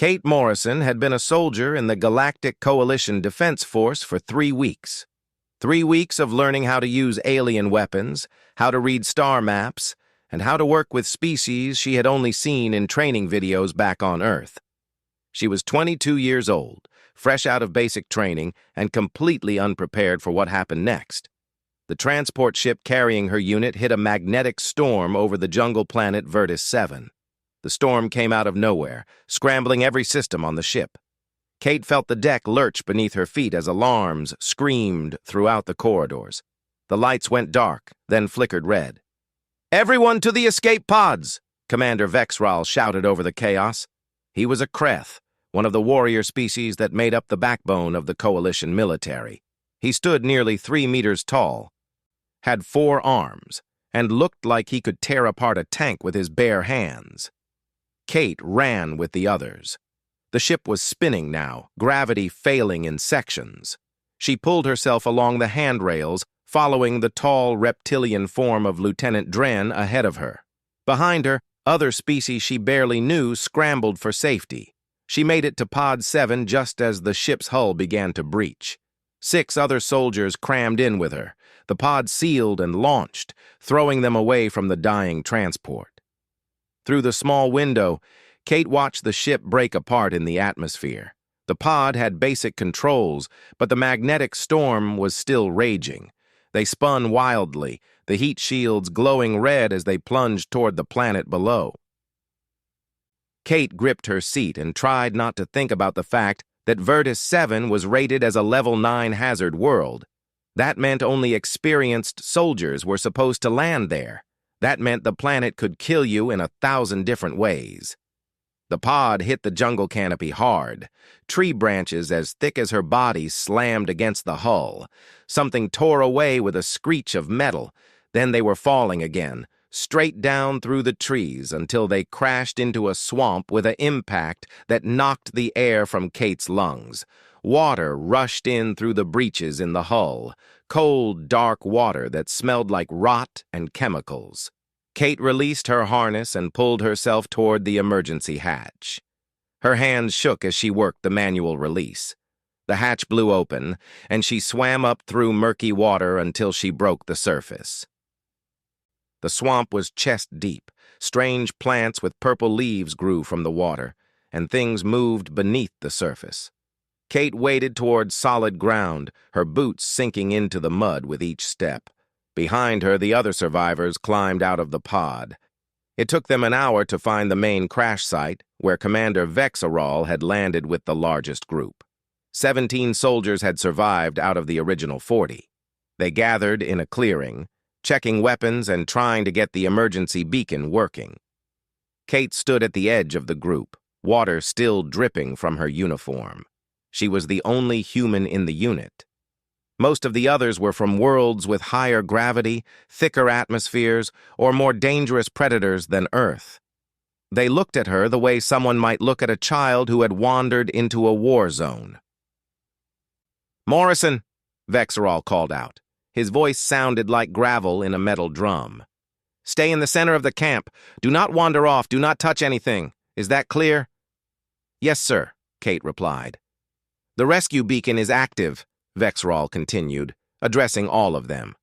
Kate Morrison had been a soldier in the Galactic Coalition Defense Force for 3 weeks. 3 weeks of learning how to use alien weapons, how to read star maps, and how to work with species she had only seen in training videos back on Earth. She was 22 years old, fresh out of basic training, and completely unprepared for what happened next. The transport ship carrying her unit hit a magnetic storm over the jungle planet Vertis 7. The storm came out of nowhere, scrambling every system on the ship. Kate felt the deck lurch beneath her feet as alarms screamed throughout the corridors. The lights went dark, then flickered red. "Everyone to the escape pods!" Commander Vexral shouted over the chaos. He was a Kreth, one of the warrior species that made up the backbone of the Coalition military. He stood nearly 3 meters tall, had 4 arms, and looked like he could tear apart a tank with his bare hands. Kate ran with the others. The ship was spinning now, gravity failing in sections. She pulled herself along the handrails, following the tall reptilian form of Lieutenant Dren ahead of her. Behind her, other species she barely knew scrambled for safety. She made it to Pod 7 just as the ship's hull began to breach. 6 other soldiers crammed in with her. The pod sealed and launched, throwing them away from the dying transport. Through the small window, Kate watched the ship break apart in the atmosphere. The pod had basic controls, but the magnetic storm was still raging. They spun wildly, the heat shields glowing red as they plunged toward the planet below. Kate gripped her seat and tried not to think about the fact that Vertis 7 was rated as a Level 9 hazard world. That meant only experienced soldiers were supposed to land there. That meant the planet could kill you in 1,000 different ways. The pod hit the jungle canopy hard. Tree branches as thick as her body slammed against the hull. Something tore away with a screech of metal. Then they were falling again, straight down through the trees until they crashed into a swamp with an impact that knocked the air from Kate's lungs. Water rushed in through the breaches in the hull, cold, dark water that smelled like rot and chemicals. Kate released her harness and pulled herself toward the emergency hatch. Her hands shook as she worked the manual release. The hatch blew open, and she swam up through murky water until she broke the surface. The swamp was chest-deep. Strange plants with purple leaves grew from the water, and things moved beneath the surface. Kate waded toward solid ground, her boots sinking into the mud with each step. Behind her, the other survivors climbed out of the pod. It took them an hour to find the main crash site, where Commander Vexral had landed with the largest group. 17 soldiers had survived out of the original 40. They gathered in a clearing, checking weapons and trying to get the emergency beacon working. Kate stood at the edge of the group, water still dripping from her uniform. She was the only human in the unit. Most of the others were from worlds with higher gravity, thicker atmospheres, or more dangerous predators than Earth. They looked at her the way someone might look at a child who had wandered into a war zone. "Morrison," Vexral called out. His voice sounded like gravel in a metal drum. "Stay in the center of the camp. Do not wander off. Do not touch anything. Is that clear?" "Yes, sir," Kate replied. "The rescue beacon is active," Vexral continued, addressing all of them.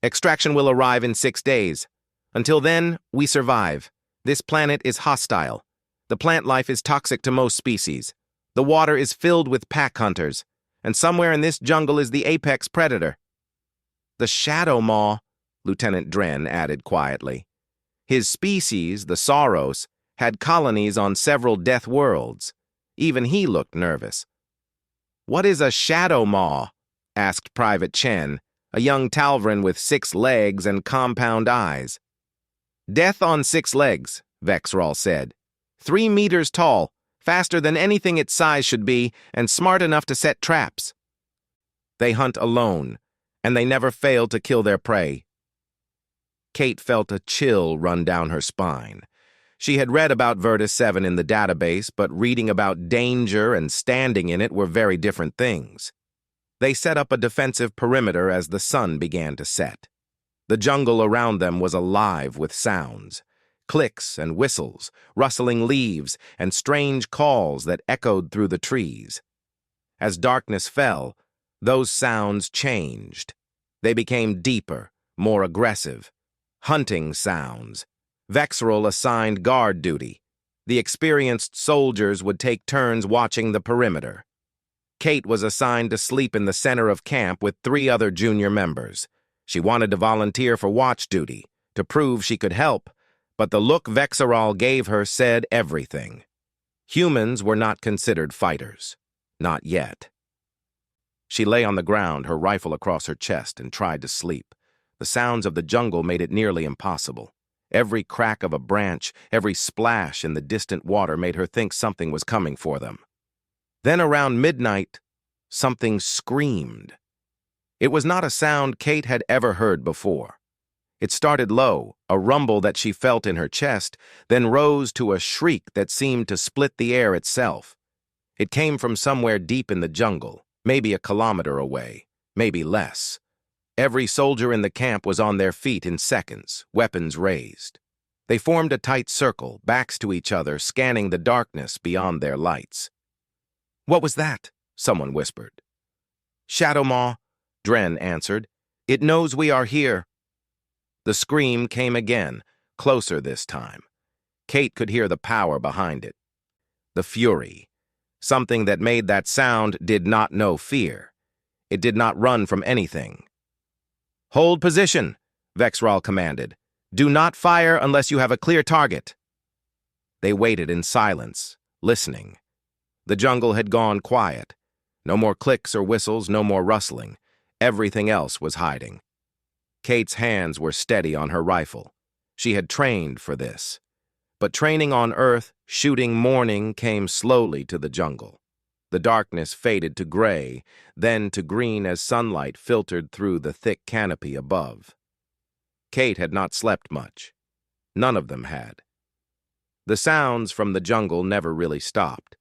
"Extraction will arrive in 6 days. Until then, we survive. This planet is hostile. The plant life is toxic to most species. The water is filled with pack hunters, and somewhere in this jungle is the apex predator." "The Shadow Maw," Lieutenant Dren added quietly. His species, the Sauros, had colonies on several death worlds. Even he looked nervous. "What is a Shadow Maw?" asked Private Chen, a young Talvran with 6 legs and compound eyes. "Death on 6 legs," Vexral said. 3 meters tall, faster than anything its size should be, and smart enough to set traps. They hunt alone, and they never fail to kill their prey. Kate felt a chill run down her spine. She had read about Vertis 7 in the database, but reading about danger and standing in it were very different things. They set up a defensive perimeter as the sun began to set. The jungle around them was alive with sounds. clicks and whistles, rustling leaves, and strange calls that echoed through the trees. As darkness fell, those sounds changed. They became deeper, more aggressive. Hunting sounds. Vexerol assigned guard duty. The experienced soldiers would take turns watching the perimeter. Kate was assigned to sleep in the center of camp with 3 other junior members. She wanted to volunteer for watch duty, to prove she could help, but the look Vexerol gave her said everything. Humans were not considered fighters. Not yet. She lay on the ground, her rifle across her chest, and tried to sleep. The sounds of the jungle made it nearly impossible. Every crack of a branch, every splash in the distant water made her think something was coming for them. Then around midnight, something screamed. It was not a sound Kate had ever heard before. It started low, a rumble that she felt in her chest, then rose to a shriek that seemed to split the air itself. It came from somewhere deep in the jungle, maybe a kilometer away, maybe less. Every soldier in the camp was on their feet in seconds, weapons raised. They formed a tight circle, backs to each other, scanning the darkness beyond their lights. "What was that?" someone whispered. "Shadowmaw," Dren answered. "It knows we are here." The scream came again, closer this time. Kate could hear the power behind it. The fury. Something that made that sound did not know fear. It did not run from anything. "Hold position," Vexerol commanded. "Do not fire unless you have a clear target." They waited in silence, listening. The jungle had gone quiet. No more clicks or whistles, no more rustling. Everything else was hiding. Kate's hands were steady on her rifle. She had trained for this. But training on Earth, shooting morning, came slowly to the jungle. The darkness faded to gray, then to green as sunlight filtered through the thick canopy above. Kate had not slept much. None of them had. The sounds from the jungle never really stopped,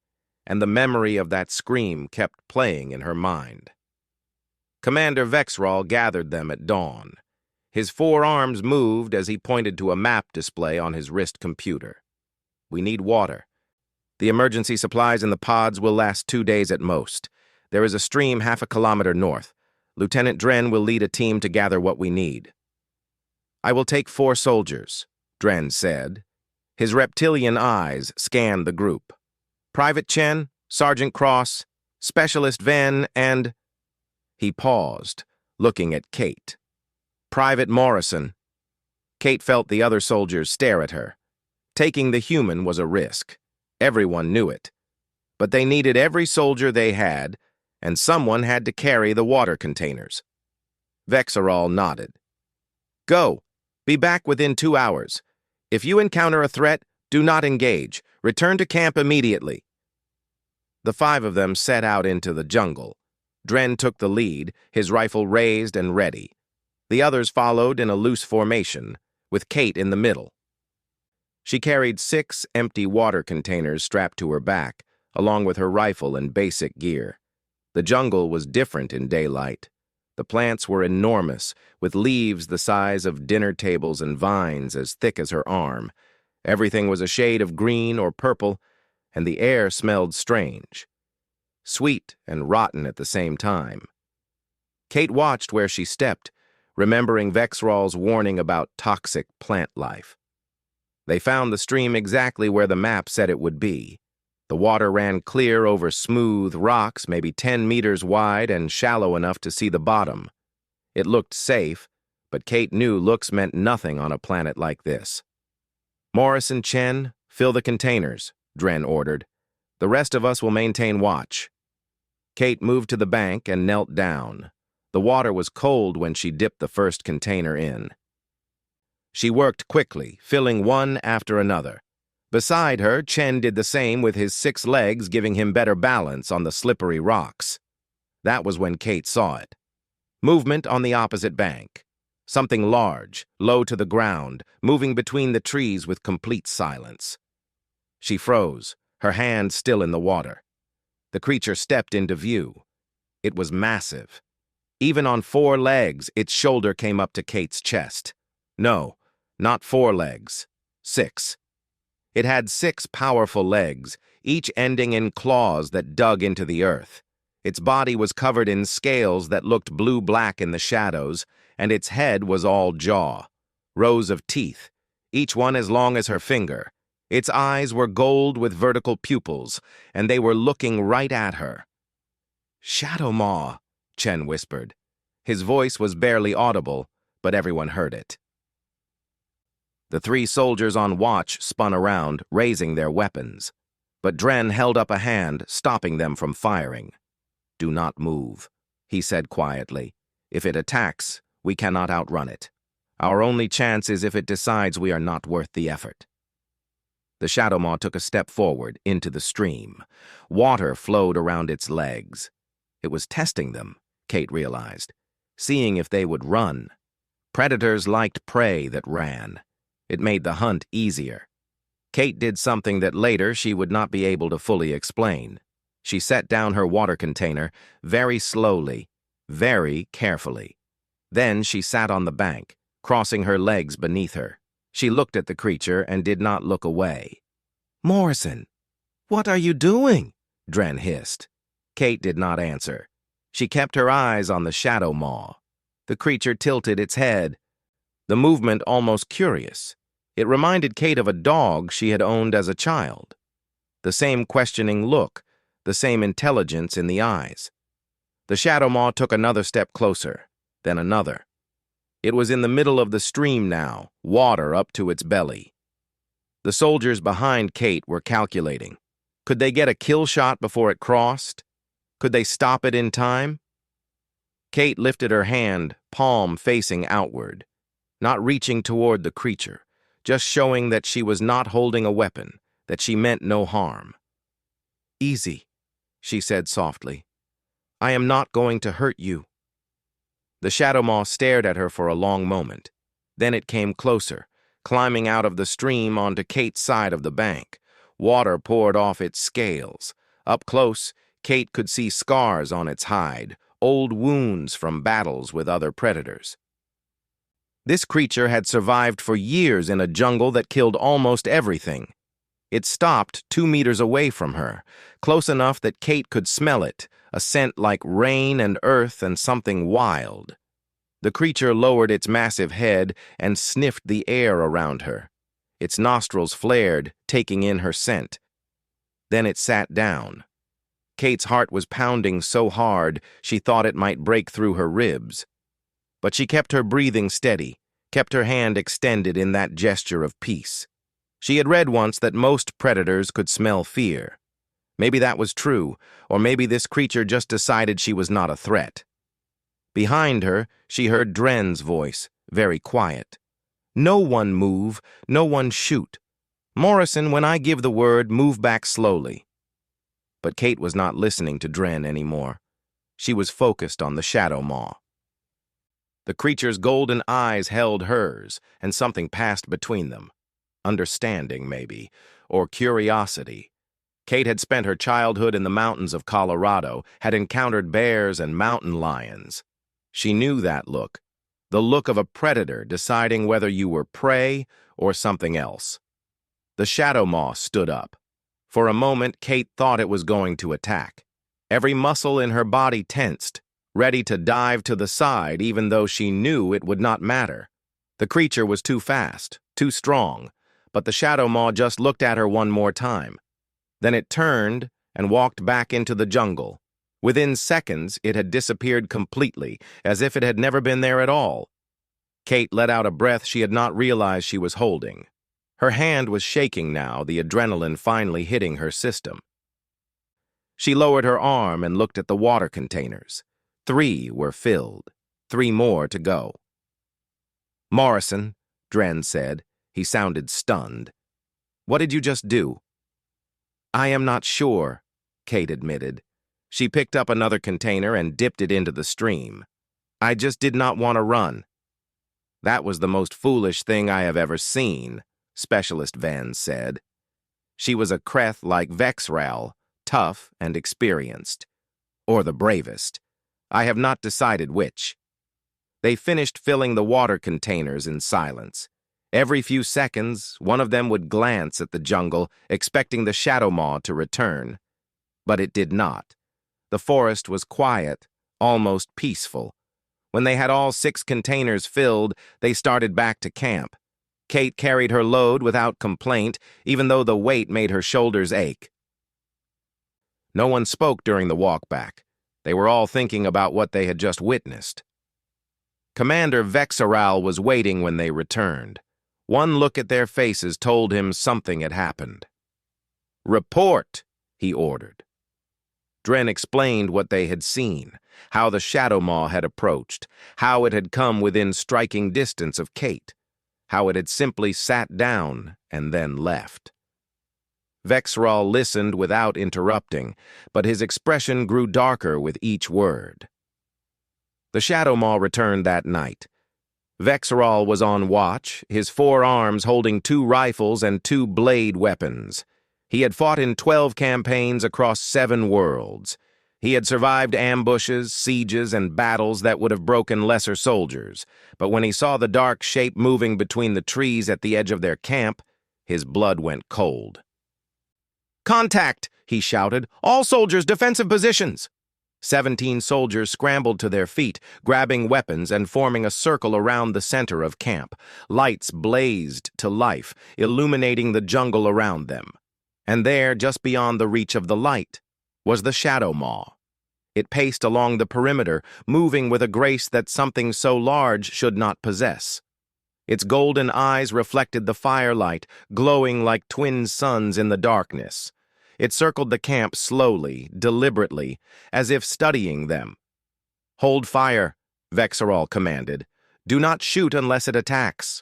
and the memory of that scream kept playing in her mind. Commander Vexerol gathered them at dawn. His 4 arms moved as he pointed to a map display on his wrist computer. "We need water. The emergency supplies in the pods will last 2 days at most. There is a stream half a kilometer north. Lieutenant Dren will lead a team to gather what we need." "I will take 4 soldiers," Dren said. His reptilian eyes scanned the group. "Private Chen, Sergeant Cross, Specialist Venn, and—" He paused, looking at Kate. "Private Morrison." Kate felt the other soldiers stare at her. Taking the human was a risk. Everyone knew it. But they needed every soldier they had, and someone had to carry the water containers. Vexerol nodded. "Go. Be back within 2 hours. If you encounter a threat, do not engage. Return to camp immediately." The 5 of them set out into the jungle. Dren took the lead, his rifle raised and ready. The others followed in a loose formation, with Kate in the middle. She carried 6 empty water containers strapped to her back, along with her rifle and basic gear. The jungle was different in daylight. The plants were enormous, with leaves the size of dinner tables and vines as thick as her arm. Everything was a shade of green or purple, and the air smelled strange. Sweet and rotten at the same time. Kate watched where she stepped, remembering Vexerol's warning about toxic plant life. They found the stream exactly where the map said it would be. The water ran clear over smooth rocks, maybe 10 meters wide and shallow enough to see the bottom. It looked safe, but Kate knew looks meant nothing on a planet like this. "Morris and Chen, fill the containers," Dren ordered. "The rest of us will maintain watch." Kate moved to the bank and knelt down. The water was cold when she dipped the first container in. She worked quickly, filling one after another. Beside her, Chen did the same with his 6 legs, giving him better balance on the slippery rocks. That was when Kate saw it. Movement on the opposite bank. Something large, low to the ground, moving between the trees with complete silence. She froze, her hand still in the water. The creature stepped into view. It was massive. Even on 4 legs, its shoulder came up to Kate's chest. No, not 4 legs. 6. It had 6 powerful legs, each ending in claws that dug into the earth. Its body was covered in scales that looked blue-black in the shadows, and its head was all jaw. Rows of teeth, each one as long as her finger. Its eyes were gold with vertical pupils, and they were looking right at her. "Shadow Maw," Chen whispered. His voice was barely audible, but everyone heard it. The 3 soldiers on watch spun around, raising their weapons. But Dren held up a hand, stopping them from firing. "Do not move," he said quietly. "If it attacks, we cannot outrun it. Our only chance is if it decides we are not worth the effort." The Shadow Maw took a step forward, into the stream. Water flowed around its legs. It was testing them, Kate realized, seeing if they would run. Predators liked prey that ran. It made the hunt easier. Kate did something that later she would not be able to fully explain. She set down her water container very slowly, very carefully. Then she sat on the bank, crossing her legs beneath her. She looked at the creature and did not look away. "Morrison, what are you doing?" Dren hissed. Kate did not answer. She kept her eyes on the Shadow Maw. The creature tilted its head, the movement almost curious. It reminded Kate of a dog she had owned as a child. The same questioning look, the same intelligence in the eyes. The Shadow Maw took another step closer, then another. It was in the middle of the stream now, water up to its belly. The soldiers behind Kate were calculating. Could they get a kill shot before it crossed? Could they stop it in time? Kate lifted her hand, palm facing outward, not reaching toward the creature, just showing that she was not holding a weapon, that she meant no harm. "Easy," she said softly. "I am not going to hurt you." The Shadow Maw stared at her for a long moment. Then it came closer, climbing out of the stream onto Kate's side of the bank. Water poured off its scales. Up close, Kate could see scars on its hide, old wounds from battles with other predators. This creature had survived for years in a jungle that killed almost everything. It stopped 2 meters away from her, close enough that Kate could smell it, a scent like rain and earth and something wild. The creature lowered its massive head and sniffed the air around her. Its nostrils flared, taking in her scent. Then it sat down. Kate's heart was pounding so hard she thought it might break through her ribs. But she kept her breathing steady, kept her hand extended in that gesture of peace. She had read once that most predators could smell fear. Maybe that was true, or maybe this creature just decided she was not a threat. Behind her, she heard Dren's voice, very quiet. "No one move, no one shoot. Morrison, when I give the word, move back slowly." But Kate was not listening to Dren anymore. She was focused on the Shadow Maw. The creature's golden eyes held hers, and something passed between them. Understanding, maybe, or curiosity. Kate had spent her childhood in the mountains of Colorado, had encountered bears and mountain lions. She knew that look, the look of a predator deciding whether you were prey or something else. The Shadow Maw stood up. For a moment, Kate thought it was going to attack. Every muscle in her body tensed, ready to dive to the side even though she knew it would not matter. The creature was too fast, too strong, but the Shadow Maw just looked at her one more time. Then it turned and walked back into the jungle. Within seconds, it had disappeared completely, as if it had never been there at all. Kate let out a breath she had not realized she was holding. Her hand was shaking now, the adrenaline finally hitting her system. She lowered her arm and looked at the water containers. 3 were filled, 3 more to go. "Morrison," Dren said. He sounded stunned. "What did you just do?" "I am not sure," Kate admitted. She picked up another container and dipped it into the stream. "I just did not want to run." "That was the most foolish thing I have ever seen," Specialist Van said. She was a Kreth like Vexral, tough and experienced. Or the bravest. I have not decided which. They finished filling the water containers in silence. Every few seconds, one of them would glance at the jungle, expecting the Shadow Maw to return. But it did not. The forest was quiet, almost peaceful. When they had all 6 containers filled, they started back to camp. Kate carried her load without complaint, even though the weight made her shoulders ache. No one spoke during the walk back. They were all thinking about what they had just witnessed. Commander Vexaral was waiting when they returned. One look at their faces told him something had happened. "Report," he ordered. Dren explained what they had seen, how the Shadow Maw had approached, how it had come within striking distance of Kate, how it had simply sat down and then left. Vexaral listened without interrupting, but his expression grew darker with each word. The Shadow Maw returned that night. Vexaral was on watch, his 4 arms holding 2 rifles and 2 blade weapons. He had fought in 12 campaigns across 7 worlds. He had survived ambushes, sieges, and battles that would have broken lesser soldiers. But when he saw the dark shape moving between the trees at the edge of their camp, his blood went cold. "Contact!" he shouted. "All soldiers, defensive positions!" 17 soldiers scrambled to their feet, grabbing weapons and forming a circle around the center of camp. Lights blazed to life, illuminating the jungle around them. And there, just beyond the reach of the light, was the Shadow Maw. It paced along the perimeter, moving with a grace that something so large should not possess. Its golden eyes reflected the firelight, glowing like twin suns in the darkness. It circled the camp slowly, deliberately, as if studying them. "Hold fire," Vexaral commanded. "Do not shoot unless it attacks."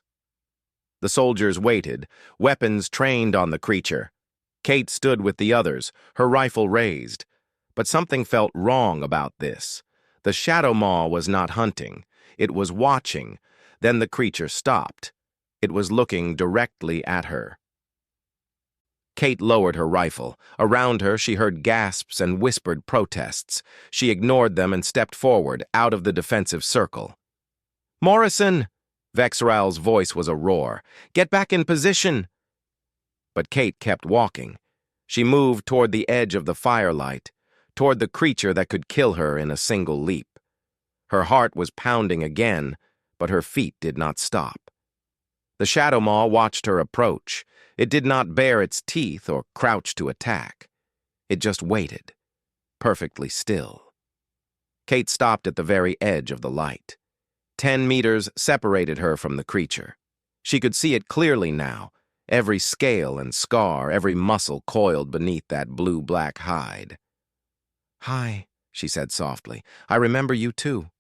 The soldiers waited, weapons trained on the creature. Kate stood with the others, her rifle raised. But something felt wrong about this. The Shadow Maw was not hunting. It was watching. Then the creature stopped. It was looking directly at her. Kate lowered her rifle. Around her, she heard gasps and whispered protests. She ignored them and stepped forward, out of the defensive circle. "Morrison!" Vexaral's voice was a roar. "Get back in position!" But Kate kept walking. She moved toward the edge of the firelight, toward the creature that could kill her in a single leap. Her heart was pounding again, but her feet did not stop. The Shadow Maw watched her approach. It did not bare its teeth or crouch to attack. It just waited, perfectly still. Kate stopped at the very edge of the light. 10 meters separated her from the creature. She could see it clearly now, every scale and scar, every muscle coiled beneath that blue-black hide. "Hi," she said softly. "I remember you too."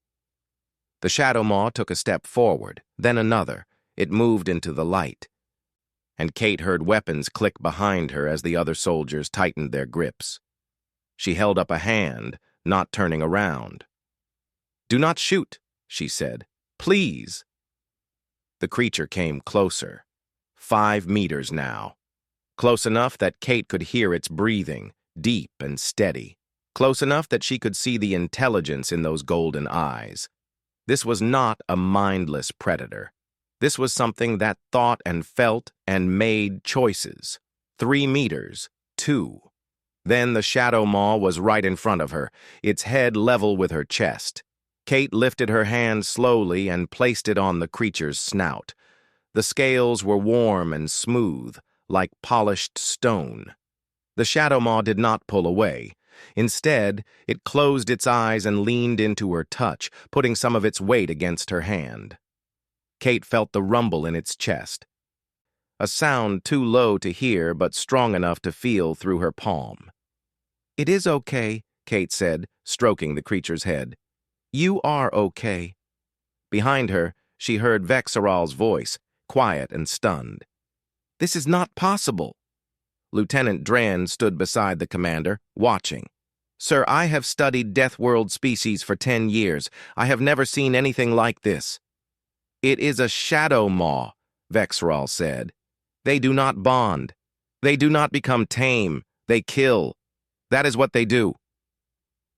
The Shadow Maw took a step forward, then another. It moved into the light. And Kate heard weapons click behind her as the other soldiers tightened their grips. She held up a hand, not turning around. "Do not shoot," she said. "Please." The creature came closer. 5 meters now. Close enough that Kate could hear its breathing, deep and steady. Close enough that she could see the intelligence in those golden eyes. This was not a mindless predator. This was something that thought and felt and made choices. 3 meters, 2. Then the Shadow Maw was right in front of her, its head level with her chest. Kate lifted her hand slowly and placed it on the creature's snout. The scales were warm and smooth, like polished stone. The Shadow Maw did not pull away. Instead, it closed its eyes and leaned into her touch, putting some of its weight against her hand. Kate felt the rumble in its chest. A sound too low to hear, but strong enough to feel through her palm. "It is okay," Kate said, stroking the creature's head. "You are okay." Behind her, she heard Vexaral's voice, quiet and stunned. "This is not possible." Lieutenant Dran stood beside the commander, watching. "Sir, I have studied Death World species for 10 years. I have never seen anything like this." "It is a Shadow Maw," Vexaral said. "They do not bond. They do not become tame. They kill. That is what they do."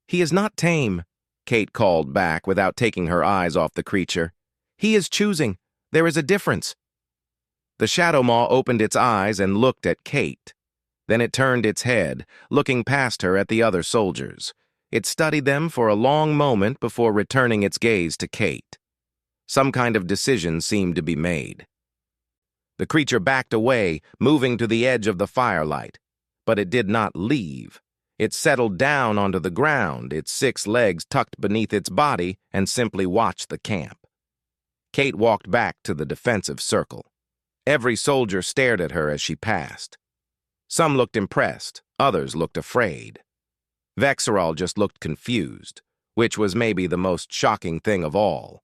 "He is not tame," Kate called back without taking her eyes off the creature. "He is choosing. There is a difference." The Shadow Maw opened its eyes and looked at Kate. Then it turned its head, looking past her at the other soldiers. It studied them for a long moment before returning its gaze to Kate. Some kind of decision seemed to be made. The creature backed away, moving to the edge of the firelight. But it did not leave. It settled down onto the ground, its 6 legs tucked beneath its body, and simply watched the camp. Kate walked back to the defensive circle. Every soldier stared at her as she passed. Some looked impressed, others looked afraid. Vexerol just looked confused, which was maybe the most shocking thing of all.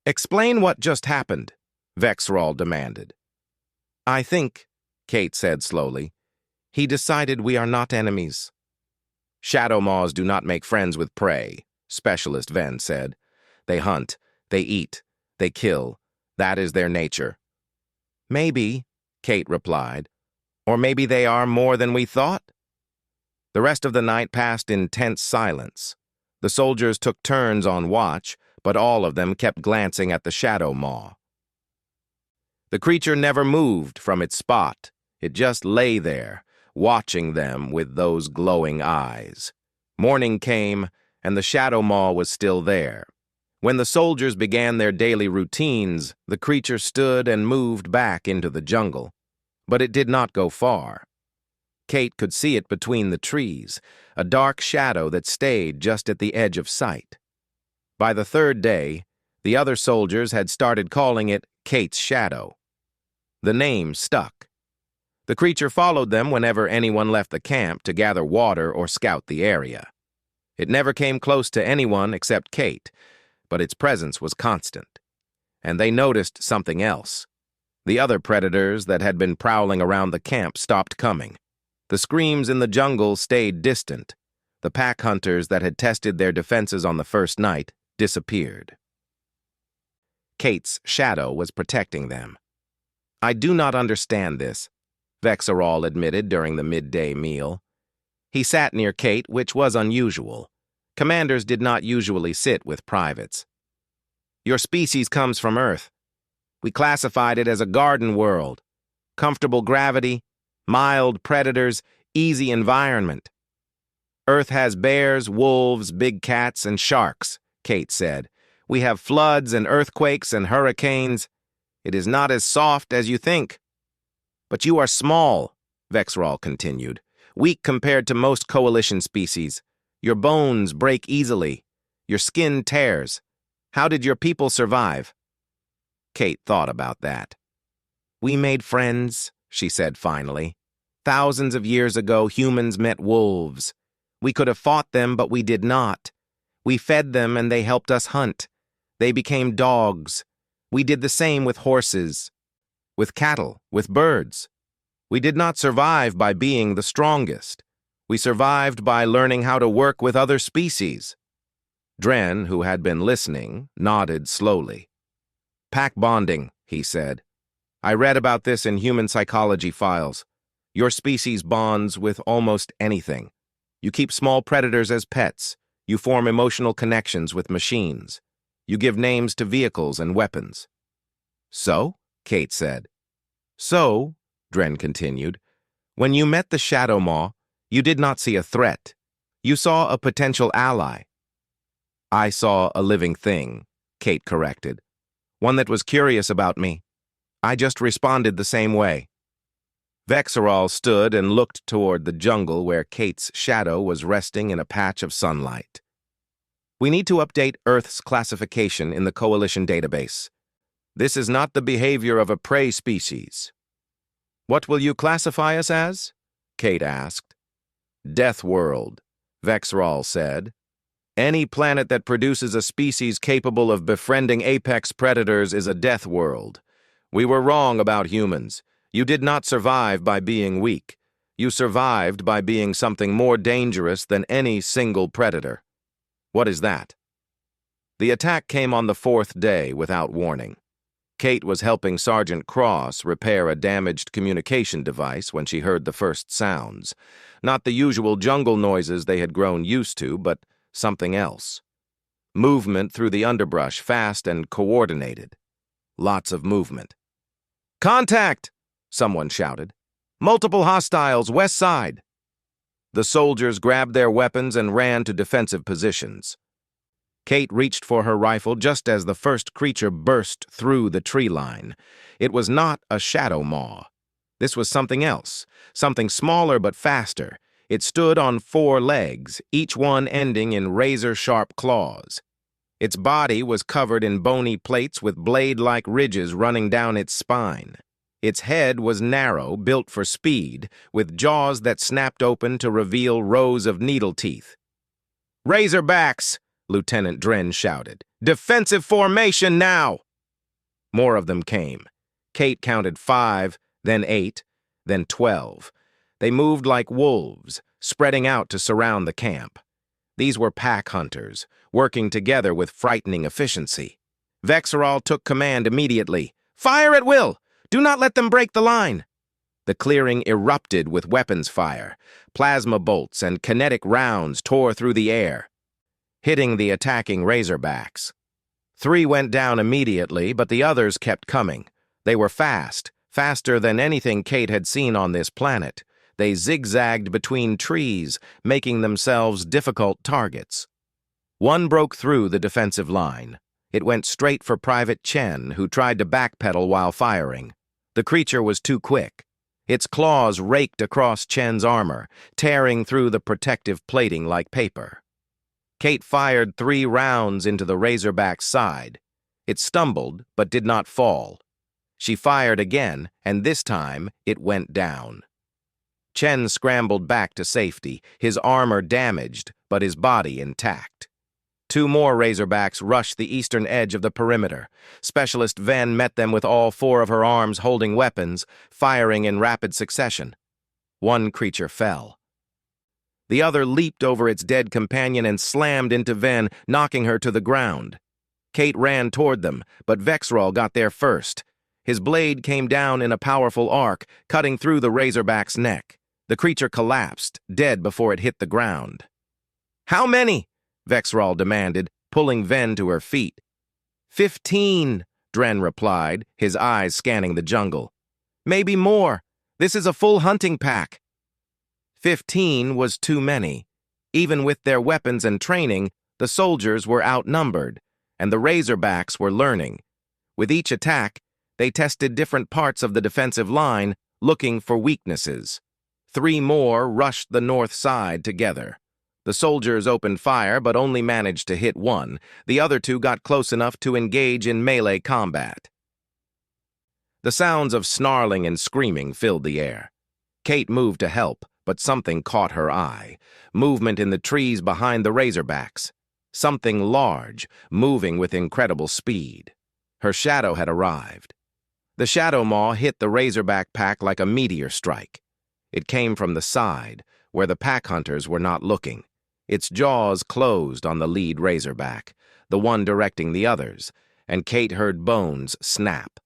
"Explain what just happened," Vexerol demanded. "I think," Kate said slowly, "he decided we are not enemies." "Shadow Maws do not make friends with prey," Specialist Ven said. "They hunt, they eat, they kill. That is their nature." "Maybe," Kate replied. "Or maybe they are more than we thought." The rest of the night passed in tense silence. The soldiers took turns on watch, but all of them kept glancing at the Shadow Maw. The creature never moved from its spot. It just lay there, watching them with those glowing eyes. Morning came, and the Shadow Maw was still there. When the soldiers began their daily routines, the creature stood and moved back into the jungle. But it did not go far. Kate could see it between the trees, a dark shadow that stayed just at the edge of sight. By the 3rd day, the other soldiers had started calling it Kate's Shadow. The name stuck. The creature followed them whenever anyone left the camp to gather water or scout the area. It never came close to anyone except Kate, but its presence was constant. And they noticed something else. The other predators that had been prowling around the camp stopped coming. The screams in the jungle stayed distant. The pack hunters that had tested their defenses on the first night disappeared. Kate's shadow was protecting them. "I do not understand this," Vexerol admitted during the midday meal. He sat near Kate, which was unusual. Commanders did not usually sit with privates. "Your species comes from Earth. We classified it as a garden world. Comfortable gravity, mild predators, easy environment. Earth has bears, wolves, big cats, and sharks," Kate said. "We have floods and earthquakes and hurricanes. It is not as soft as you think." "But you are small," Vexerol continued, "weak compared to most coalition species. Your bones break easily. Your skin tears. How did your people survive?" Kate thought about that. "We made friends," she said finally. "Thousands of years ago, humans met wolves. We could have fought them, but we did not. We fed them and they helped us hunt. They became dogs. We did the same with horses, with cattle, with birds. We did not survive by being the strongest. We survived by learning how to work with other species." Dren, who had been listening, nodded slowly. "Pack bonding," he said. "I read about this in human psychology files. Your species bonds with almost anything. You keep small predators as pets. You form emotional connections with machines. You give names to vehicles and weapons." "So?" Kate said. "So," Dren continued, "when you met the Shadow Maw, you did not see a threat. You saw a potential ally." "I saw a living thing," Kate corrected. "One that was curious about me. I just responded the same way." Vexerol stood and looked toward the jungle where Kate's shadow was resting in a patch of sunlight. "We need to update Earth's classification in the Coalition database. This is not the behavior of a prey species." "What will you classify us as?" Kate asked. "Death World," Vexerol said. "Any planet that produces a species capable of befriending apex predators is a death world. We were wrong about humans. You did not survive by being weak. You survived by being something more dangerous than any single predator." "What is that?" "The attack came on the 4th day without warning. Kate was helping Sergeant Cross repair a damaged communication device when she heard the first sounds. Not the usual jungle noises they had grown used to, but something else. Movement through the underbrush, fast and coordinated. Lots of movement. Contact! Someone shouted. Multiple hostiles, west side. The soldiers grabbed their weapons and ran to defensive positions. Kate reached for her rifle just as the first creature burst through the tree line. It was not a shadow maw. This was something else, something smaller but faster. It stood on 4 legs, each one ending in razor-sharp claws. Its body was covered in bony plates with blade-like ridges running down its spine. Its head was narrow, built for speed, with jaws that snapped open to reveal rows of needle teeth. "Razorbacks!" Lieutenant Dren shouted. "Defensive formation now!" More of them came. Kate counted 5, then 8, then 12. They moved like wolves, spreading out to surround the camp. These were pack hunters, working together with frightening efficiency. Vexerol took command immediately. "Fire at will! Do not let them break the line!" The clearing erupted with weapons fire. Plasma bolts and kinetic rounds tore through the air, hitting the attacking Razorbacks. 3 went down immediately, but the others kept coming. They were fast, faster than anything Kate had seen on this planet. They zigzagged between trees, making themselves difficult targets. One broke through the defensive line. It went straight for Private Chen, who tried to backpedal while firing. The creature was too quick. Its claws raked across Chen's armor, tearing through the protective plating like paper. Kate fired 3 rounds into the Razorback's side. It stumbled, but did not fall. She fired again, and this time it went down. Chen scrambled back to safety, his armor damaged, but his body intact. 2 more Razorbacks rushed the eastern edge of the perimeter. Specialist Ven met them with all 4 of her arms holding weapons, firing in rapid succession. 1 creature fell. The other leaped over its dead companion and slammed into Ven, knocking her to the ground. Kate ran toward them, but Vexerol got there first. His blade came down in a powerful arc, cutting through the Razorback's neck. The creature collapsed, dead before it hit the ground. "How many?" Vexerol demanded, pulling Ven to her feet. 15, Dren replied, his eyes scanning the jungle. "Maybe more. This is a full hunting pack." 15 was too many. Even with their weapons and training, the soldiers were outnumbered, and the Razorbacks were learning. With each attack, they tested different parts of the defensive line, looking for weaknesses. 3 more rushed the north side together. The soldiers opened fire but only managed to hit 1. The other 2 got close enough to engage in melee combat. The sounds of snarling and screaming filled the air. Kate moved to help, but something caught her eye. Movement in the trees behind the Razorbacks. Something large, moving with incredible speed. Her shadow had arrived. The shadow maw hit the Razorback pack like a meteor strike. It came from the side, where the pack hunters were not looking. Its jaws closed on the lead Razorback, the one directing the others, and Kate heard bones snap.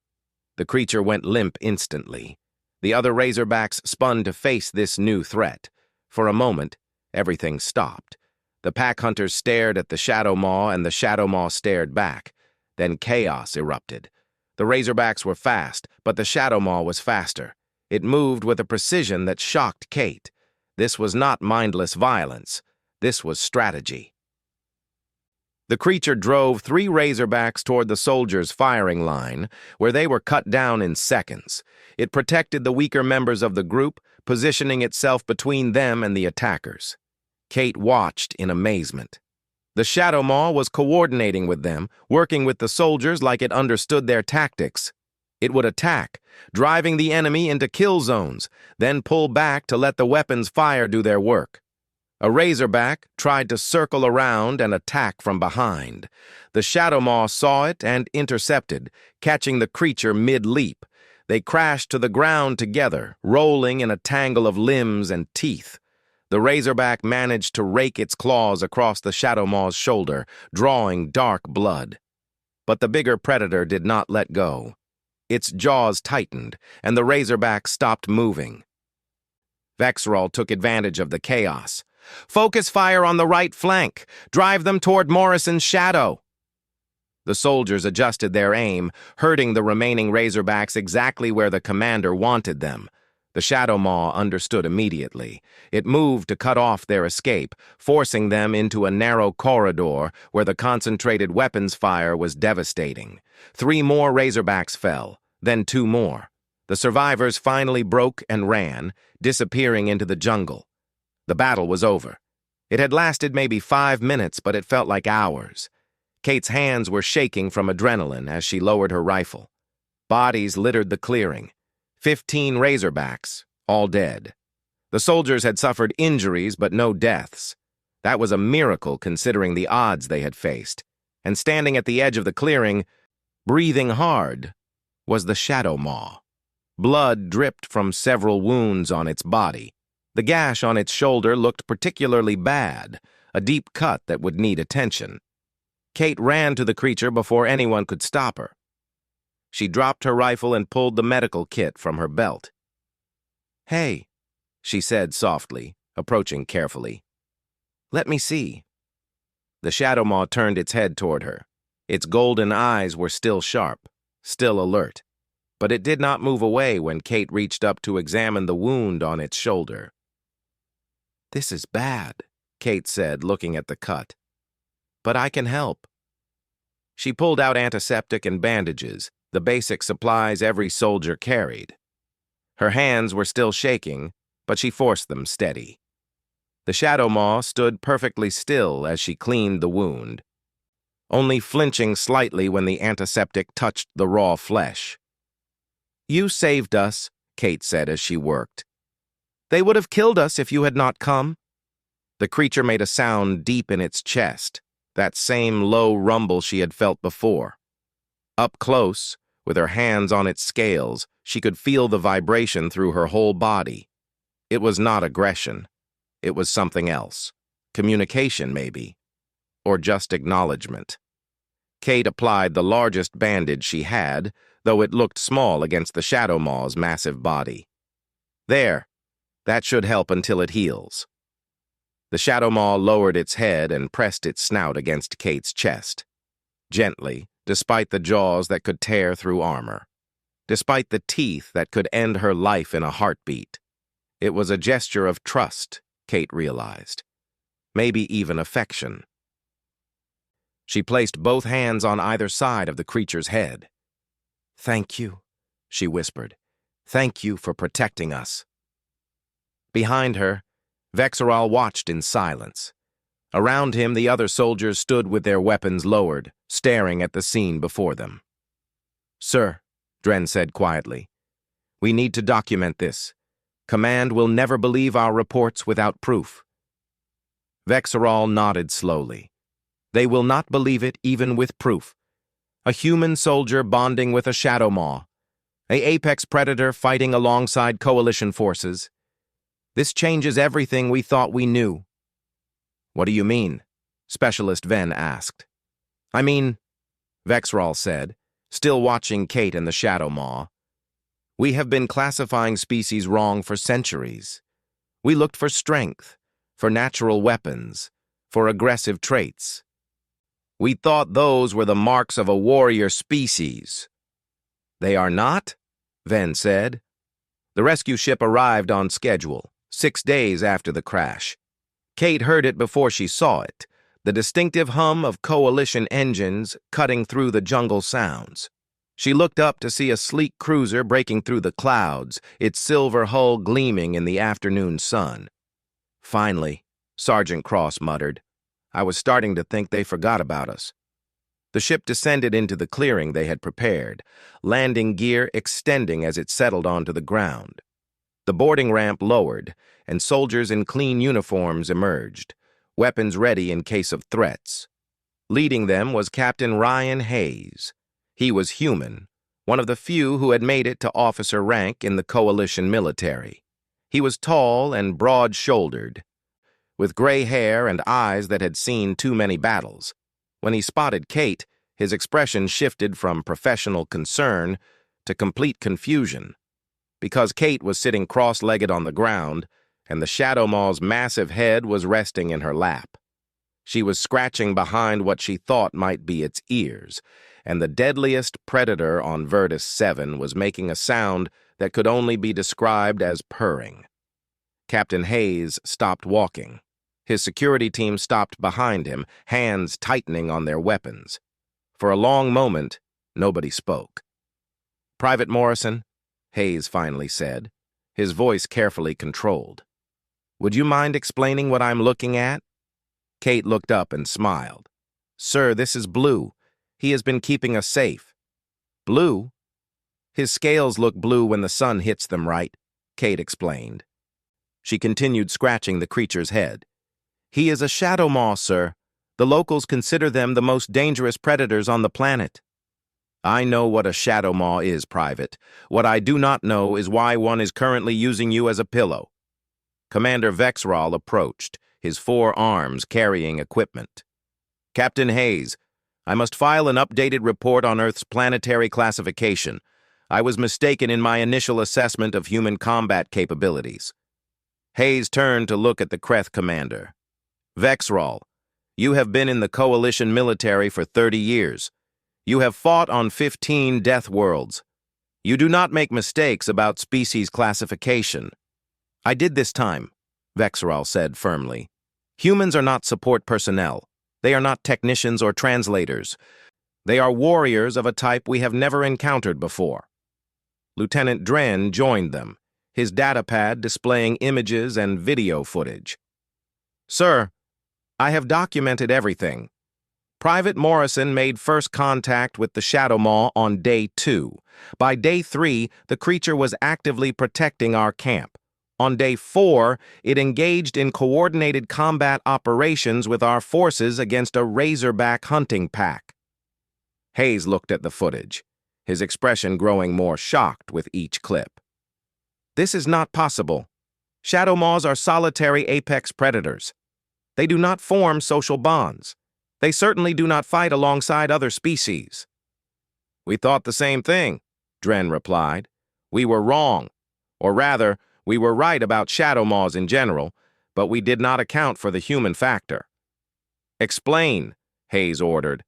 The creature went limp instantly. The other Razorbacks spun to face this new threat. For a moment, everything stopped. The pack hunters stared at the shadow maw, and the shadow maw stared back. Then chaos erupted. The Razorbacks were fast, but the shadow maw was faster. It moved with a precision that shocked Kate. This was not mindless violence. This was strategy. The creature drove 3 Razorbacks toward the soldiers' firing line, where they were cut down in seconds. It protected the weaker members of the group, positioning itself between them and the attackers. Kate watched in amazement. The shadow maw was coordinating with them, working with the soldiers like it understood their tactics. It would attack, driving the enemy into kill zones, then pull back to let the weapons fire do their work. A Razorback tried to circle around and attack from behind. The shadow maw saw it and intercepted, catching the creature mid-leap. They crashed to the ground together, rolling in a tangle of limbs and teeth. The Razorback managed to rake its claws across the shadow maw's shoulder, drawing dark blood. But the bigger predator did not let go. Its jaws tightened, and the Razorback stopped moving. Vexerol took advantage of the chaos. "Focus fire on the right flank. Drive them toward Morrison's shadow." The soldiers adjusted their aim, hurting the remaining Razorbacks exactly where the commander wanted them. The Shadow Maw understood immediately. It moved to cut off their escape, forcing them into a narrow corridor where the concentrated weapons fire was devastating. 3 more Razorbacks fell, then 2 more. The survivors finally broke and ran, disappearing into the jungle. The battle was over. It had lasted maybe 5 minutes, but it felt like hours. Kate's hands were shaking from adrenaline as she lowered her rifle. Bodies littered the clearing. 15 Razorbacks, all dead. The soldiers had suffered injuries but no deaths. That was a miracle considering the odds they had faced. And standing at the edge of the clearing, breathing hard, was the Shadow Maw. Blood dripped from several wounds on its body. The gash on its shoulder looked particularly bad, a deep cut that would need attention. Kate ran to the creature before anyone could stop her. She dropped her rifle and pulled the medical kit from her belt. "Hey," she said softly, approaching carefully. "Let me see." The Shadow Maw turned its head toward her. Its golden eyes were still sharp, still alert, but it did not move away when Kate reached up to examine the wound on its shoulder. "This is bad," Kate said, looking at the cut. "But I can help." She pulled out antiseptic and bandages, the basic supplies every soldier carried. Her hands were still shaking, but she forced them steady. The Shadow Maw stood perfectly still as she cleaned the wound, only flinching slightly when the antiseptic touched the raw flesh. "You saved us," Kate said as she worked. "They would have killed us if you had not come." The creature made a sound deep in its chest, that same low rumble she had felt before. Up close, with her hands on its scales, she could feel the vibration through her whole body. It was not aggression. It was something else. Communication, maybe. Or just acknowledgement. Kate applied the largest bandage she had, though it looked small against the Shadow Maw's massive body. "There. That should help until it heals." The Shadow Maw lowered its head and pressed its snout against Kate's chest. Gently, despite the jaws that could tear through armor. Despite the teeth that could end her life in a heartbeat. It was a gesture of trust, Kate realized. Maybe even affection. She placed both hands on either side of the creature's head. "Thank you," she whispered. "Thank you for protecting us." Behind her, Vexeral watched in silence. Around him, the other soldiers stood with their weapons lowered, staring at the scene before them. "Sir," Dren said quietly, "we need to document this. Command will never believe our reports without proof." Vexeral nodded slowly. "They will not believe it even with proof. A human soldier bonding with a Shadow Maw. An apex predator fighting alongside coalition forces. This changes everything we thought we knew." "What do you mean?" Specialist Ven asked. "I mean," Vexeral said, still watching Kate and the Shadow Maw, "we have been classifying species wrong for centuries. We looked for strength, for natural weapons, for aggressive traits. We thought those were the marks of a warrior species." "They are not?" Ven said. The rescue ship arrived on schedule, 6 days after the crash. Kate heard it before she saw it, the distinctive hum of coalition engines cutting through the jungle sounds. She looked up to see a sleek cruiser breaking through the clouds, its silver hull gleaming in the afternoon sun. "Finally," Sergeant Cross muttered. "I was starting to think they forgot about us." The ship descended into the clearing they had prepared, landing gear extending as it settled onto the ground. The boarding ramp lowered, and soldiers in clean uniforms emerged, weapons ready in case of threats. Leading them was Captain Ryan Hayes. He was human, one of the few who had made it to officer rank in the coalition military. He was tall and broad-shouldered, with gray hair and eyes that had seen too many battles. When he spotted Kate, his expression shifted from professional concern to complete confusion. Because Kate was sitting cross-legged on the ground, and the Shadow Maw's massive head was resting in her lap. She was scratching behind what she thought might be its ears, and the deadliest predator on Virtus 7 was making a sound that could only be described as purring. Captain Hayes stopped walking. His security team stopped behind him, hands tightening on their weapons. For a long moment, nobody spoke. "Private Morrison," Hayes finally said, his voice carefully controlled. "Would you mind explaining what I'm looking at?" Kate looked up and smiled. "Sir, this is Blue. He has been keeping us safe." "Blue?" "His scales look blue when the sun hits them, right?" Kate explained. She continued scratching the creature's head. "He is a shadow maw, sir. The locals consider them the most dangerous predators on the planet." "I know what a shadow maw is, Private. What I do not know is why one is currently using you as a pillow." Commander Vexral approached, his 4 arms carrying equipment. "Captain Hayes, I must file an updated report on Earth's planetary classification. I was mistaken in my initial assessment of human combat capabilities." Hayes turned to look at the Kreth commander. "Vexral, you have been in the Coalition military for 30 years. You have fought on 15 death worlds. You do not make mistakes about species classification." "I did this time," Vexral said firmly. "Humans are not support personnel. They are not technicians or translators. They are warriors of a type we have never encountered before." Lieutenant Dren joined them, his datapad displaying images and video footage. "Sir, I have documented everything. Private Morrison made first contact with the Shadow Maw on day 2. By day 3, the creature was actively protecting our camp. On day 4, it engaged in coordinated combat operations with our forces against a razorback hunting pack." Hayes looked at the footage, his expression growing more shocked with each clip. "This is not possible. Shadow Maws are solitary apex predators. They do not form social bonds. They certainly do not fight alongside other species." "We thought the same thing," Dren replied. "We were wrong. Or rather, we were right about Shadow Maws in general, but we did not account for the human factor." "Explain," Hayes ordered.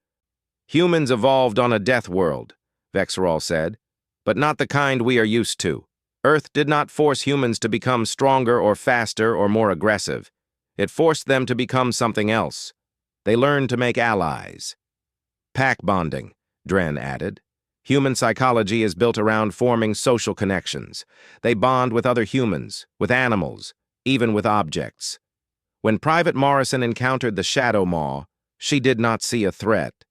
"Humans evolved on a death world," Vexral said, "but not the kind we are used to. Earth did not force humans to become stronger or faster or more aggressive. It forced them to become something else. They learned to make allies." "Pack bonding," Dren added. "Human psychology is built around forming social connections. They bond with other humans, with animals, even with objects. When Private Morrison encountered the Shadow Maw, she did not see a threat.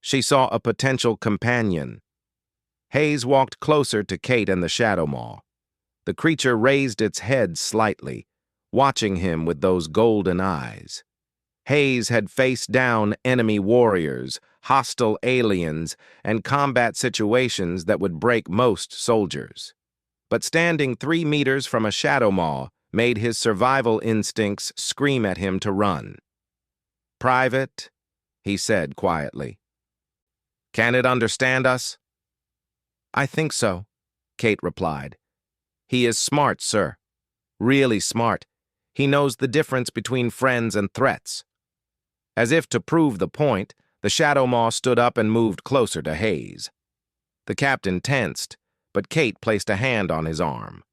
She saw a potential companion." Hayes walked closer to Kate and the Shadow Maw. The creature raised its head slightly, watching him with those golden eyes. Hayes had faced down enemy warriors, hostile aliens, and combat situations that would break most soldiers. But standing 3 meters from a Shadow Maw made his survival instincts scream at him to run. "Private," he said quietly. "Can it understand us?" "I think so," Kate replied. "He is smart, sir. Really smart. He knows the difference between friends and threats." As if to prove the point, the Shadow Maw stood up and moved closer to Hayes. The captain tensed, but Kate placed a hand on his arm.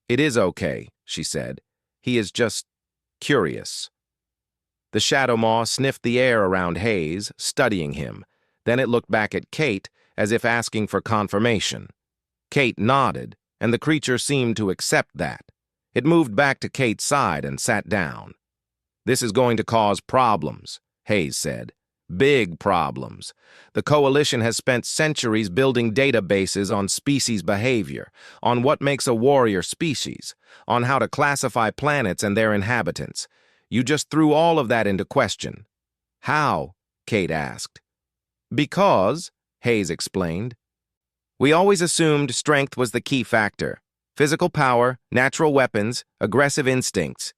"It is okay," she said. "He is just curious." The Shadow Maw sniffed the air around Hayes, studying him. Then it looked back at Kate, as if asking for confirmation. Kate nodded, and the creature seemed to accept that. It moved back to Kate's side and sat down. "This is going to cause problems," Hayes said. "Big problems. The Coalition has spent centuries building databases on species behavior, on what makes a warrior species, on how to classify planets and their inhabitants. You just threw all of that into question." "How?" Kate asked. "Because," Hayes explained, "we always assumed strength was the key factor. Physical power, natural weapons, aggressive instincts.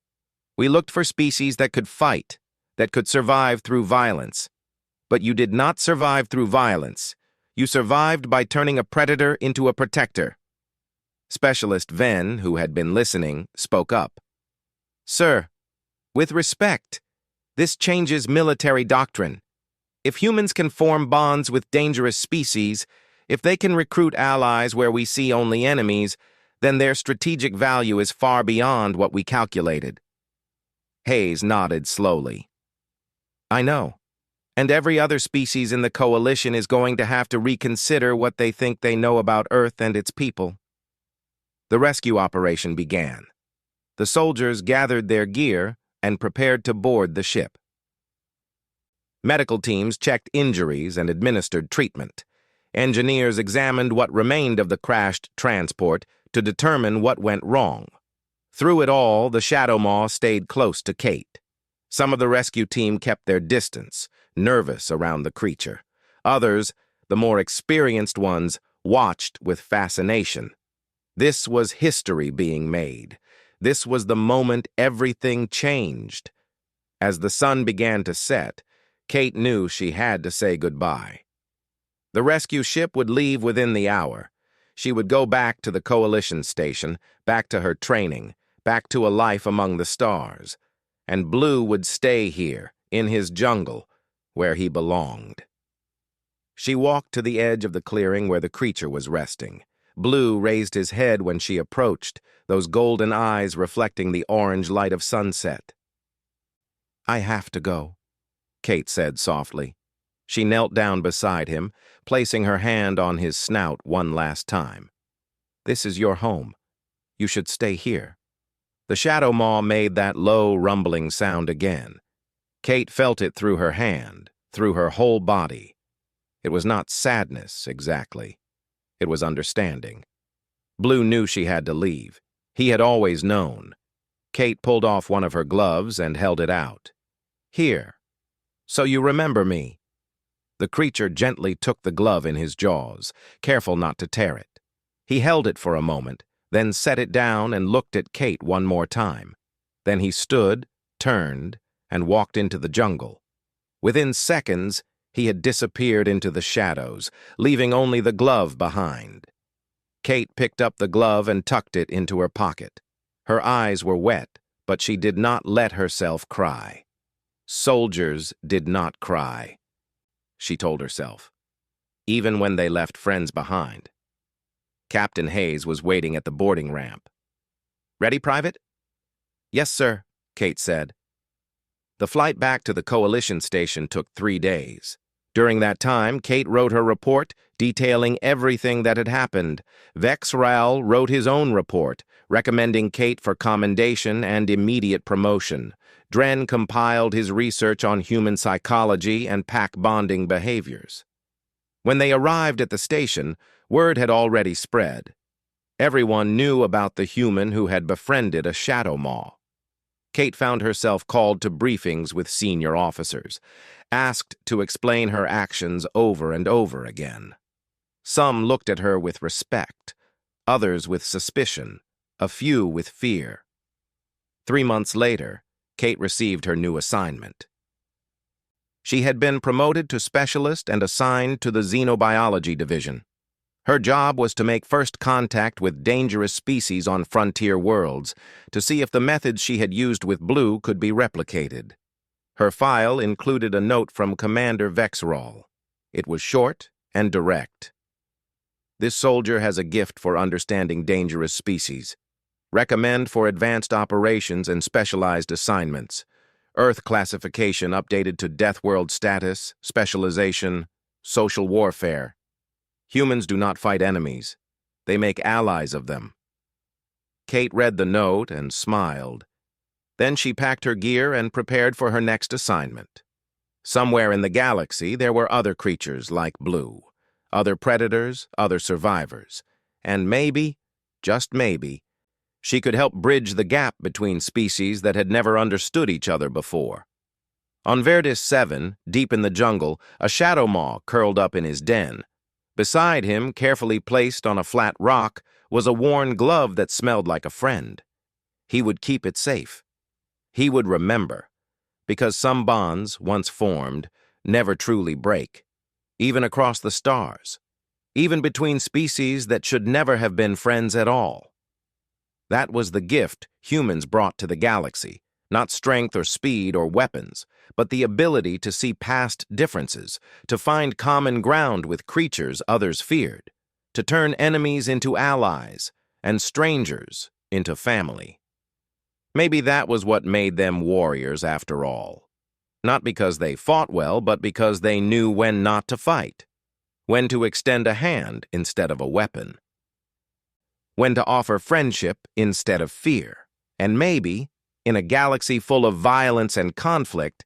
We looked for species that could fight, that could survive through violence. But you did not survive through violence. You survived by turning a predator into a protector." Specialist Venn, who had been listening, spoke up. "Sir, with respect, This changes military doctrine. If humans can form bonds with dangerous species, if they can recruit allies where we see only enemies, then their strategic value is far beyond what we calculated. Hayes nodded slowly. I know. And every other species in the coalition is going to have to reconsider what they think they know about Earth and its people. The rescue operation began. The soldiers gathered their gear and prepared to board the ship. Medical teams checked injuries and administered treatment. Engineers examined what remained of the crashed transport to determine what went wrong. Through it all, the Shadow Maw stayed close to Kate. Some of the rescue team kept their distance, nervous around the creature. Others, the more experienced ones, watched with fascination. This was history being made. This was the moment everything changed. As the sun began to set, Kate knew she had to say goodbye. The rescue ship would leave within the hour. She would go back to the coalition station, back to her training, back to a life among the stars. And Blue would stay here, in his jungle, where he belonged. She walked to the edge of the clearing where the creature was resting. Blue raised his head when she approached, those golden eyes reflecting the orange light of sunset. I have to go, Kate said softly. She knelt down beside him, placing her hand on his snout one last time. This is your home. You should stay here. The Shadow Maw made that low, rumbling sound again. Kate felt it through her hand, through her whole body. It was not sadness, exactly. It was understanding. Blue knew she had to leave. He had always known. Kate pulled off one of her gloves and held it out. Here. So you remember me. The creature gently took the glove in his jaws, careful not to tear it. He held it for a moment, then set it down and looked at Kate one more time. Then he stood, turned, and walked into the jungle. Within seconds, he had disappeared into the shadows, leaving only the glove behind. Kate picked up the glove and tucked it into her pocket. Her eyes were wet, but she did not let herself cry. Soldiers did not cry, she told herself, even when they left friends behind. Captain Hayes was waiting at the boarding ramp. Ready, Private? Yes, sir, Kate said. The flight back to the coalition station took 3 days. During that time, Kate wrote her report, detailing everything that had happened. Vex Rahl wrote his own report, recommending Kate for commendation and immediate promotion. Dren compiled his research on human psychology and pack bonding behaviors. When they arrived at the station, word had already spread. Everyone knew about the human who had befriended a Shadow Maw. Kate found herself called to briefings with senior officers, asked to explain her actions over and over again. Some looked at her with respect, others with suspicion, a few with fear. 3 months later, Kate received her new assignment. She had been promoted to specialist and assigned to the xenobiology division. Her job was to make first contact with dangerous species on frontier worlds to see if the methods she had used with Blue could be replicated. Her file included a note from Commander Vex Rahl. It was short and direct. This soldier has a gift for understanding dangerous species. Recommend for advanced operations and specialized assignments. Earth classification updated to Death World status, specialization, social warfare. Humans do not fight enemies. They make allies of them. Kate read the note and smiled. Then she packed her gear and prepared for her next assignment. Somewhere in the galaxy, there were other creatures like Blue, other predators, other survivors, and maybe, just maybe, she could help bridge the gap between species that had never understood each other before. On Verdis 7, deep in the jungle, a Shadow Maw curled up in his den. Beside him, carefully placed on a flat rock, was a worn glove that smelled like a friend. He would keep it safe. He would remember, because some bonds, once formed, never truly break, even across the stars, even between species that should never have been friends at all. That was the gift humans brought to the galaxy, Not strength or speed or weapons, but the ability to see past differences, to find common ground with creatures others feared, to turn enemies into allies and strangers into family. Maybe that was what made them warriors after all. Not because they fought well, but because they knew when not to fight, when to extend a hand instead of a weapon, when to offer friendship instead of fear. And maybe, in a galaxy full of violence and conflict,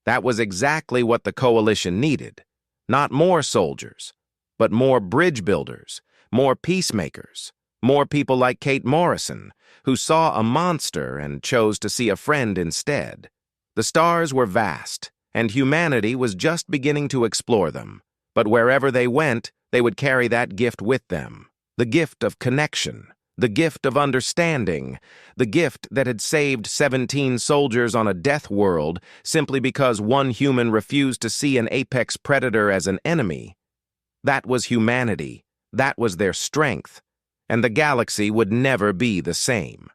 that was exactly what the Coalition needed. Not more soldiers, but more bridge builders, more peacemakers, more people like Kate Morrison, who saw a monster and chose to see a friend instead. The stars were vast, and humanity was just beginning to explore them. But wherever they went, they would carry that gift with them. The gift of connection, the gift of understanding, the gift that had saved 17 soldiers on a death world simply because one human refused to see an apex predator as an enemy. That was humanity. That was their strength. And the galaxy would never be the same.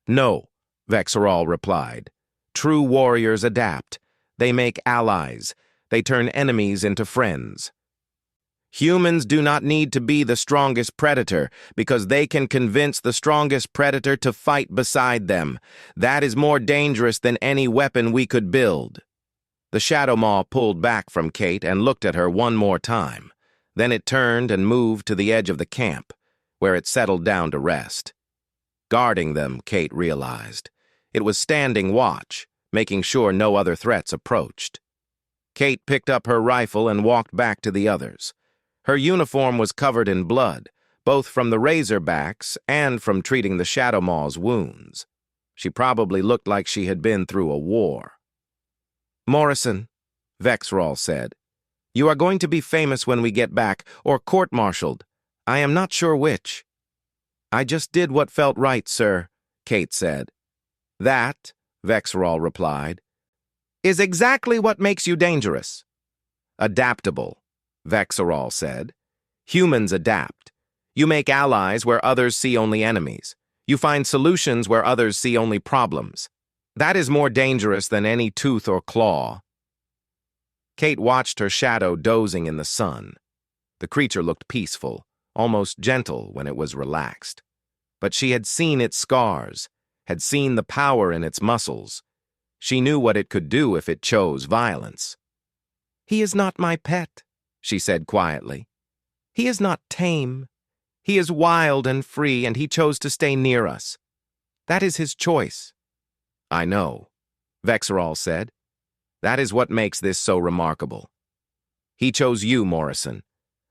No, Vexerol replied. True warriors adapt. They make allies. They turn enemies into friends. Humans do not need to be the strongest predator because they can convince the strongest predator to fight beside them. That is more dangerous than any weapon we could build. The Shadow Maw pulled back from Kate and looked at her one more time. Then it turned and moved to the edge of the camp, where it settled down to rest. Guarding them, Kate realized. It was standing watch, making sure no other threats approached. Kate picked up her rifle and walked back to the others. Her uniform was covered in blood, both from the Razorbacks and from treating the Shadow Maw's wounds. She probably looked like she had been through a war. Morrison, Vexerol said, you are going to be famous when we get back, or court-martialed. I am not sure which. I just did what felt right, sir, Kate said. That, Vexerol replied, is exactly what makes you dangerous. Adaptable, Vexerol said. Humans adapt. You make allies where others see only enemies. You find solutions where others see only problems. That is more dangerous than any tooth or claw. Kate watched her shadow dozing in the sun. The creature looked peaceful, almost gentle when it was relaxed. But she had seen its scars, had seen the power in its muscles. She knew what it could do if it chose violence. He is not my pet, she said quietly. He is not tame. He is wild and free, and he chose to stay near us. That is his choice. I know, Vexerol said. That is what makes this so remarkable. He chose you, Morrison.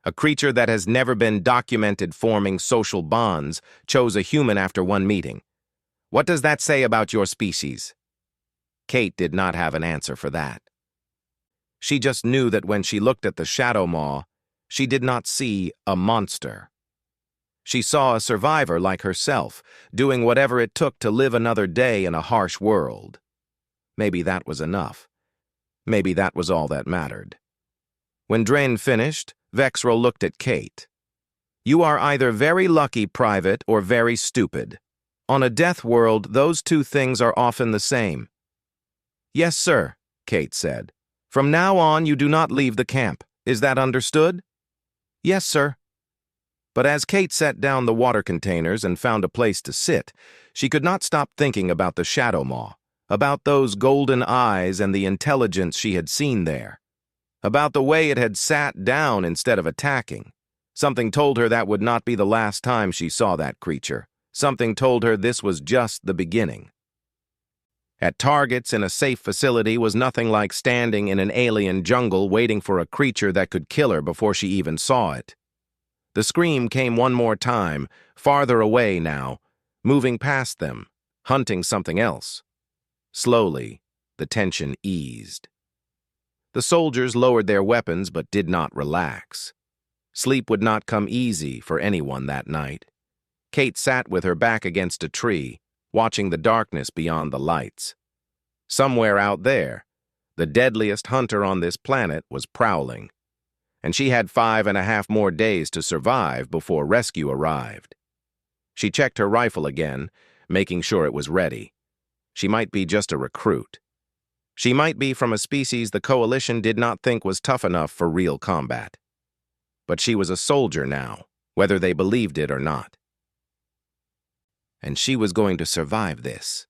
A creature that has never been documented forming social bonds chose a human after one meeting. What does that say about your species? Kate did not have an answer for that. She just knew that when she looked at the Shadow Maw, she did not see a monster. She saw a survivor like herself, doing whatever it took to live another day in a harsh world. Maybe that was enough. Maybe that was all that mattered. When Drain finished, Vexerol looked at Kate. You are either very lucky, Private, or very stupid. On a death world, those two things are often the same. Yes, sir, Kate said. From now on, you do not leave the camp. Is that understood? Yes, sir. But as Kate set down the water containers and found a place to sit, she could not stop thinking about the Shadow Maw, about those golden eyes and the intelligence she had seen there, about the way it had sat down instead of attacking. Something told her that would not be the last time she saw that creature. Something told her this was just the beginning. At targets in a safe facility was nothing like standing in an alien jungle waiting for a creature that could kill her before she even saw it. The scream came one more time, farther away now, moving past them, hunting something else. Slowly, the tension eased. The soldiers lowered their weapons but did not relax. Sleep would not come easy for anyone that night. Kate sat with her back against a tree, watching the darkness beyond the lights. Somewhere out there, the deadliest hunter on this planet was prowling, and she had 5.5 more days to survive before rescue arrived. She checked her rifle again, making sure it was ready. She might be just a recruit. She might be from a species the Coalition did not think was tough enough for real combat. But she was a soldier now, whether they believed it or not. And she was going to survive this.